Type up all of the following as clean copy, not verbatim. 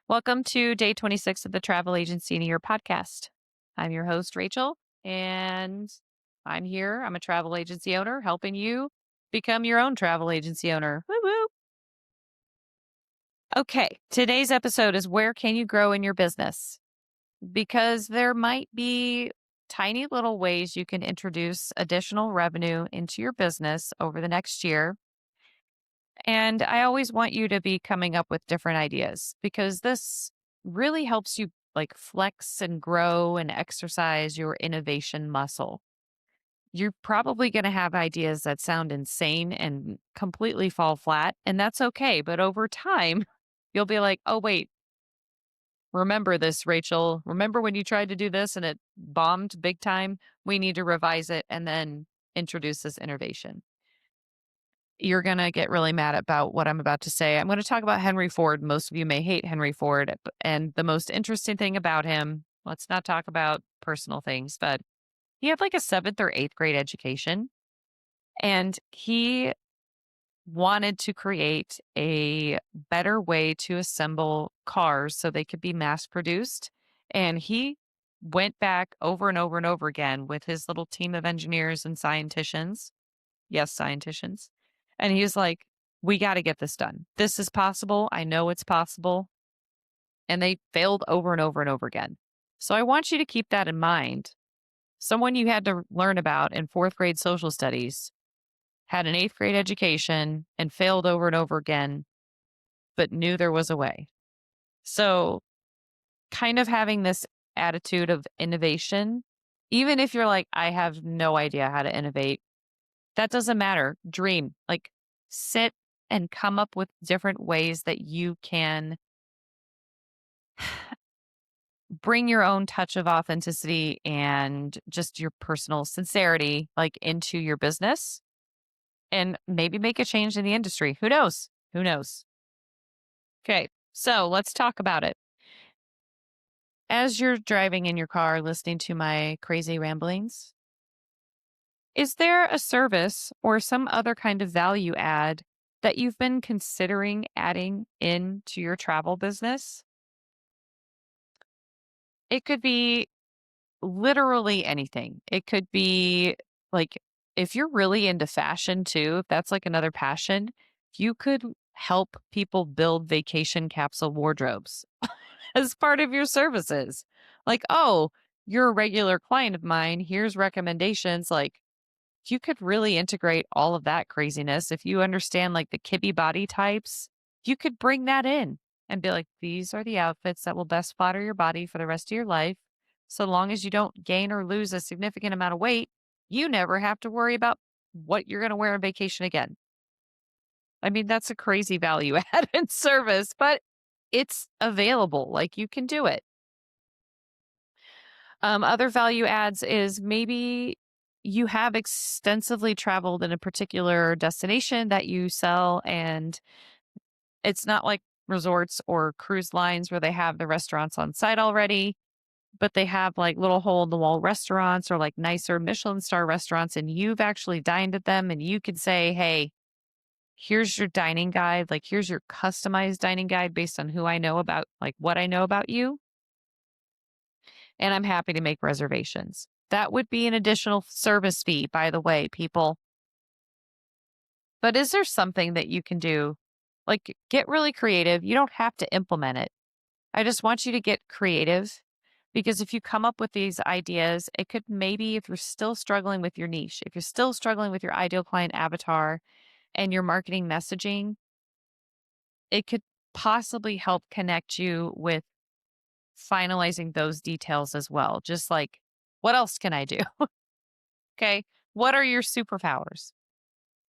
Welcome to day 26 of the Travel Agency in a Year podcast. I'm your host, Rachel, and I'm here. I'm a travel agency owner helping you become your own travel agency owner. Woo woo. Okay, today's episode is where can you grow in your business? Because there might be tiny little ways you can introduce additional revenue into your business over the next year. And I always want you to be coming up with different ideas because this really helps you like flex and grow and exercise your innovation muscle. You're probably going to have ideas that sound insane and completely fall flat, and that's okay. But over time, you'll be like, oh, wait, remember this, Rachel. Remember when you tried to do this and it bombed big time? We need to revise it and then introduce this innovation. You're going to get really mad about what I'm about to say. I'm going to talk about Henry Ford. Most of you may hate Henry Ford. And the most interesting thing about him, let's not talk about personal things, but he had like a seventh or eighth grade education. And he wanted to create a better way to assemble cars so they could be mass produced. And he went back over and over and over again with his little team of engineers and scienticians. Yes, scienticians. And he was like, we got to get this done. This is possible. I know it's possible. And they failed over and over and over again. So I want you to keep that in mind. Someone you had to learn about in fourth grade social studies had an eighth grade education and failed over and over again, but knew there was a way. So, kind of having this attitude of innovation, even if you're like, I have no idea how to innovate, that doesn't matter. Dream, like sit and come up with different ways that you can bring your own touch of authenticity and just your personal sincerity like into your business and maybe make a change in the industry. Who knows? Who knows? Okay. So let's talk about it. As you're driving in your car listening to my crazy ramblings, is there a service or some other kind of value add that you've been considering adding into your travel business? It could be literally anything. It could be like if you're really into fashion too, if that's like another passion, you could help people build vacation capsule wardrobes as part of your services. Like, oh, you're a regular client of mine. Here's recommendations. Like, you could really integrate all of that craziness. If you understand like the kibby body types, you could bring that in and be like, these are the outfits that will best flatter your body for the rest of your life. So long as you don't gain or lose a significant amount of weight, you never have to worry about what you're going to wear on vacation again. I mean, that's a crazy value added service, but it's available. Like you can do it. Other value adds is maybe you have extensively traveled in a particular destination that you sell, and it's not like resorts or cruise lines where they have the restaurants on site already, but they have like little hole in the wall restaurants or like nicer Michelin star restaurants, and you've actually dined at them, and you could say, hey, here's your dining guide. Like, here's your customized dining guide based on who I know about, like what I know about you and I'm happy to make reservations. That would be an additional service fee, by the way, people. But is there something that you can do? Like, get really creative. You don't have to implement it. I just want you to get creative because if you come up with these ideas, it could maybe, if you're still struggling with your niche, if you're still struggling with your ideal client avatar and your marketing messaging, it could possibly help connect you with finalizing those details as well. Just like, what else can I do? Okay. What are your superpowers?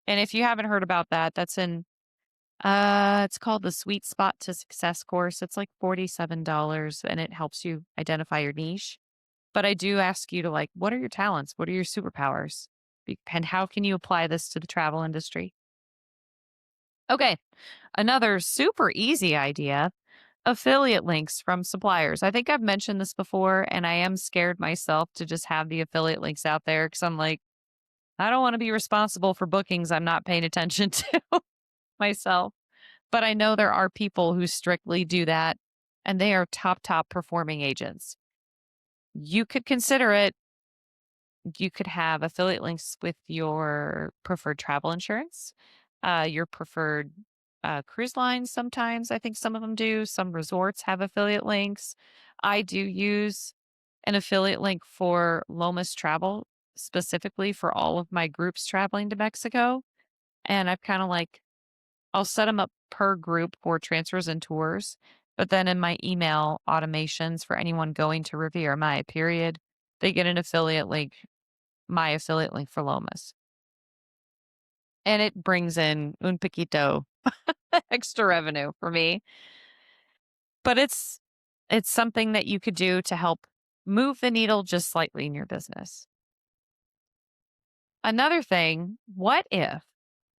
And if you haven't heard about that, that's in it's called the Sweet Spot to Success course. It's like $47 and it helps you identify your niche. But I do ask you to like, what are your talents? What are your superpowers? And how can you apply this to the travel industry? Okay. Another super easy idea, affiliate links from suppliers. I think I've mentioned this before and I am scared myself to just have the affiliate links out there because I'm like, I don't want to be responsible for bookings I'm not paying attention to myself. But I know there are people who strictly do that. and they are top performing agents. You could consider it. You could have affiliate links with your preferred travel insurance, your preferred cruise lines. Sometimes I think some of them do. Some resorts have affiliate links. I do use an affiliate link for Lomas Travel specifically for all of my groups traveling to Mexico. And I've kind of like, I'll set them up per group for transfers and tours. But then in my email automations for anyone going to Riviera Maya, period, they get an affiliate link, my affiliate link for Lomas. And it brings in un poquito extra revenue for me. But it's something that you could do to help move the needle just slightly in your business. Another thing, what if,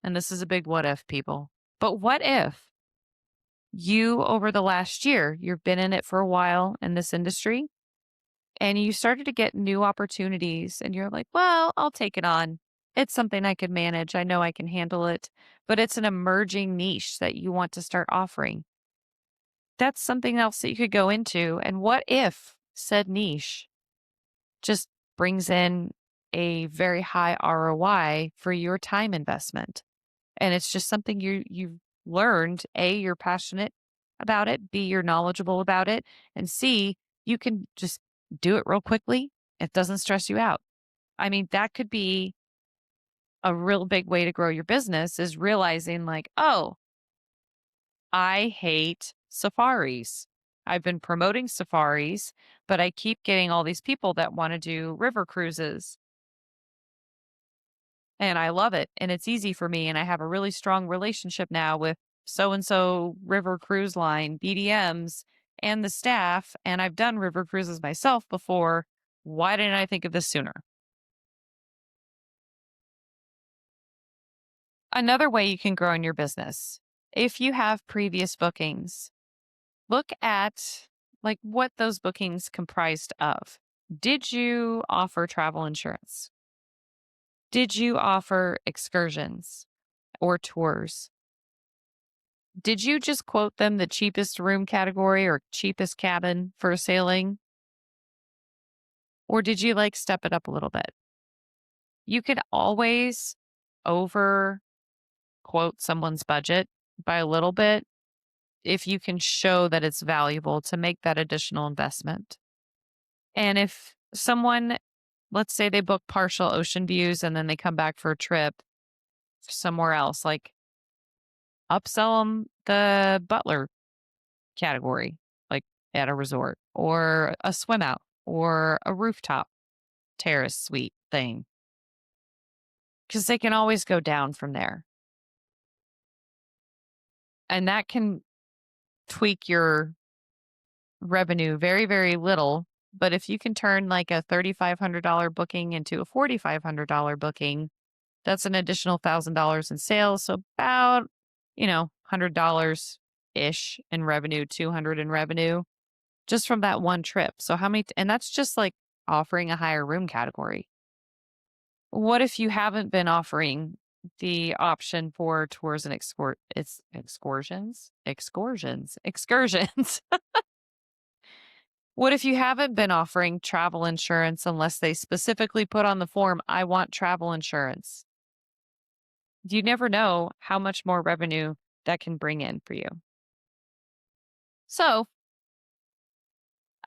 and this is a big what if, people, but what if you over the last year, you've been in it for a while in this industry and you started to get new opportunities and you're like, well, I'll take it on. It's something I could manage. I know I can handle it, but it's an emerging niche that you want to start offering. That's something else that you could go into. And what if said niche just brings in a very high ROI for your time investment? And it's just something you've learned. A, you're passionate about it. B, you're knowledgeable about it. And C, you can just do it real quickly. It doesn't stress you out. I mean, that could be a real big way to grow your business is realizing like, oh, I hate safaris. I've been promoting safaris, but I keep getting all these people that want to do river cruises. And I love it. And it's easy for me. And I have a really strong relationship now with so and so river cruise line, BDMs, and the staff. And I've done river cruises myself before. Why didn't I think of this sooner? Another way you can grow in your business, if you have previous bookings, look at like what those bookings comprised of. Did you offer travel insurance? Did you offer excursions or tours? Did you just quote them the cheapest room category or cheapest cabin for sailing? Or did you like step it up a little bit? You could always over quote someone's budget by a little bit if you can show that it's valuable to make that additional investment. And if someone, let's say they book partial ocean views and then they come back for a trip somewhere else, like upsell them the butler category, like at a resort or a swim out or a rooftop terrace suite thing, because they can always go down from there. And that can tweak your revenue very, very little. But if you can turn like a $3,500 booking into a $4,500 booking, that's an additional $1,000 in sales. So about, $100 ish in revenue, 200 in revenue just from that one trip. So how many, and that's just like offering a higher room category. What if you haven't been offering the option for tours and excursions? What if you haven't been offering travel insurance unless they specifically put on the form, I want travel insurance? You never know how much more revenue that can bring in for you. So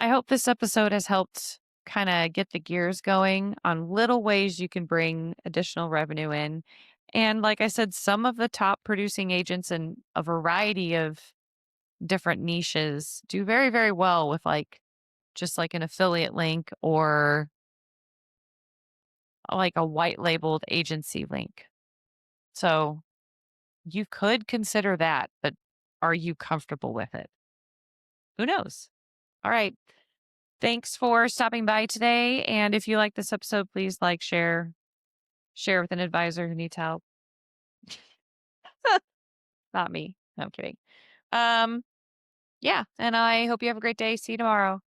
I hope this episode has helped kind of get the gears going on little ways you can bring additional revenue in. And like I said, some of the top producing agents in a variety of different niches do very, very well with like just like an affiliate link or like a white labeled agency link. So you could consider that, but are you comfortable with it? Who knows? All right. Thanks for stopping by today. And if you like this episode, please like, share with an advisor who needs help. Not me. No, I'm kidding. Um, yeah. And I hope you have a great day. See you tomorrow.